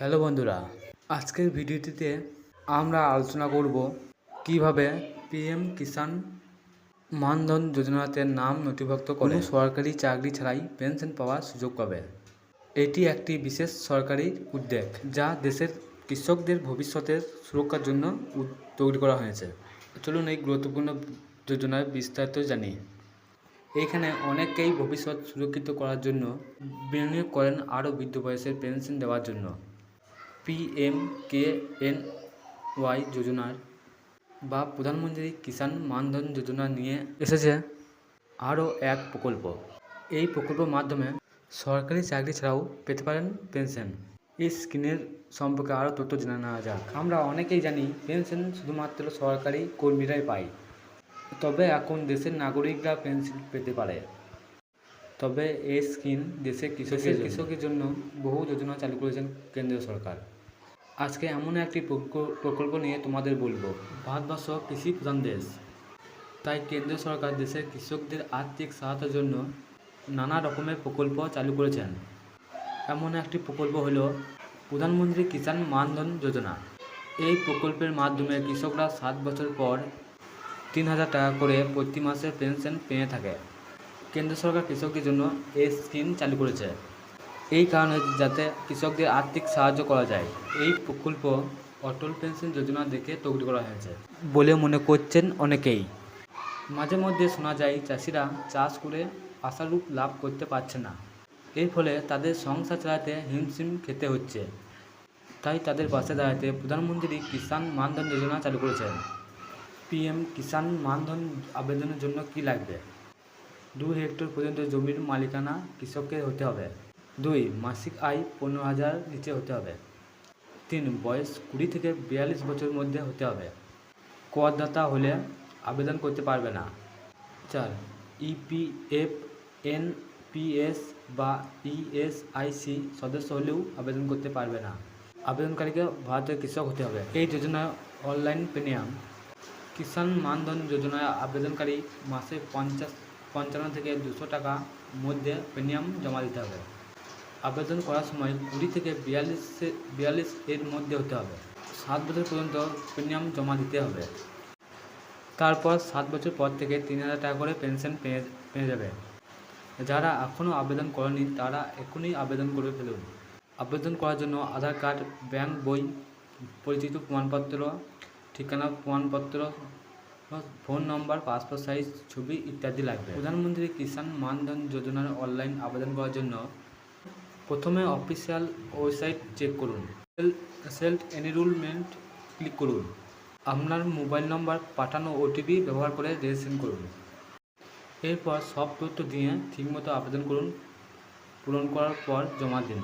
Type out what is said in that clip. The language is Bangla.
হ্যালো বন্ধুরা, আজকের ভিডিওটিতে আমরা আলোচনা করব কিভাবে পিএম কিষাণ মানধন যোজনাতে নাম নথিভুক্ত করে সরকারি চাকরি ছাড়াই পেনশন পাওয়ার সুযোগ পাবে। এটি একটি বিশেষ সরকারি উদ্যোগ যা দেশের কৃষকদের ভবিষ্যতের সুরক্ষার জন্য তৈরি করা হয়েছে। চলুন এই গুরুত্বপূর্ণ যোজনার বিস্তারিত জানি। এইখানে অনেকেই ভবিষ্যৎ সুরক্ষিত করার জন্য বিনিয়োগ করেন আরও বৃদ্ধ বয়সের পেনশন দেওয়ার জন্য। PMKNY যোজনার বা প্রধানমন্ত্রী কিষাণ মানধন যোজনা নিয়ে এসেছে আরও এক প্রকল্প। এই প্রকল্পের মাধ্যমে সরকারি চাকরি ছাড়াও পেতে পারেন পেনশন। এই স্কিমের সম্পর্কে আরও তথ্য জেনে নেওয়া যাক। আমরা অনেকেই জানি পেনশন শুধুমাত্র সরকারি কর্মীরাই পায়, তবে এখন দেশের নাগরিকরা পেনশন পেতে পারে। তবে এই স্কিম দেশের কৃষকের জন্য বহু যোজনা চালু করেছেন কেন্দ্রীয় সরকার। আজকে এমন একটি প্রকল্প নিয়ে তোমাদের বলবো। ভারতবর্ষ কৃষি প্রধান দেশ, তাই কেন্দ্রীয় সরকার দেশের কৃষকদের আর্থিক সহায়তার জন্য নানা রকমের প্রকল্প চালু করেছেন। এমন একটি প্রকল্প হলো প্রধানমন্ত্রী কিষাণ মানধন যোজনা। এই প্রকল্পের মাধ্যমে কৃষকরা 7 বছর পর 3,000 টাকা করে প্রতি মাসে পেনশন পেয়ে থাকে। কেন্দ্র সরকার কৃষকদের জন্য এই স্কিম চালু করেছে, এই কারণে যাতে কৃষকদের আর্থিক সাহায্য করা যায়। এই প্রকল্প অটল পেনশন যোজনা দেখে তৈরি করা হয়েছে বলে মনে করছেন অনেকেই। মাঝে মধ্যে শোনা যায় চাষিরা চাষ করে আশানুরূপ লাভ করতে পারছে না, এর ফলে তাদের সংসার চালাতে হিমশিম খেতে হচ্ছে। তাই তাদের পাশে দাঁড়াতে প্রধানমন্ত্রী কিষাণ মানধন যোজনা চালু করেছেন। পিএম কিষাণ মানধন আবেদনের জন্য কী লাগবে? 2 হেক্টর পর্যন্ত জমির মালিকানা কৃষকের হতে হবে। 2 মাসিক আয় 15,000 নিচে হতে হবে। 3 বয়স 20 থেকে 42 বছরের মধ্যে হতে হবে। করদাতা হলে আবেদন করতে পারবে না। 4 EPF NPS বা ESIC সদস্য হলেও আবেদন করতে পারবে না। আবেদনকারীকে ভারতের কৃষক হতে হবে। এই যোজনায় অনলাইন প্রিমিয়াম। কিষাণ মানধন যোজনায় আবেদনকারী মাসে 55 থেকে 200 টাকা মধ্যে প্রিমিয়াম জমা দিতে হবে। আবেদন করার সময় 20 থেকে 42 এর মধ্যে হতে হবে। 7 বছর পর্যন্ত প্রিমিয়াম জমা দিতে হবে। তারপর 7 বছর পর থেকে 3,000 টাকা করে পেনশন পেয়ে যাবে। যারা এখনও আবেদন করেনি তারা এখনই আবেদন করে ফেলুন। আবেদন করার জন্য আধার কার্ড, ব্যাংক বই, পরিচিত প্রমাণপত্র, ঠিকানা প্রমাণপত্র, ফোন নম্বর, পাসপোর্ট সাইজ ছবি ইত্যাদি লাগবে। প্রধানমন্ত্রী কিষাণ মানধন যোজনার অনলাইন আবেদন করার জন্য প্রথমে অফিসিয়াল ওয়েবসাইট চেক করুন। সেলফ এনরোলমেন্ট ক্লিক করুন। আপনার মোবাইল নম্বর পাঠানো OTP ব্যবহার করে রেজিস্ট্রেশন করুন। এরপর সব তথ্য দিয়ে ঠিকমতো আবেদন করুন। পূরণ করার পর জমা দিন।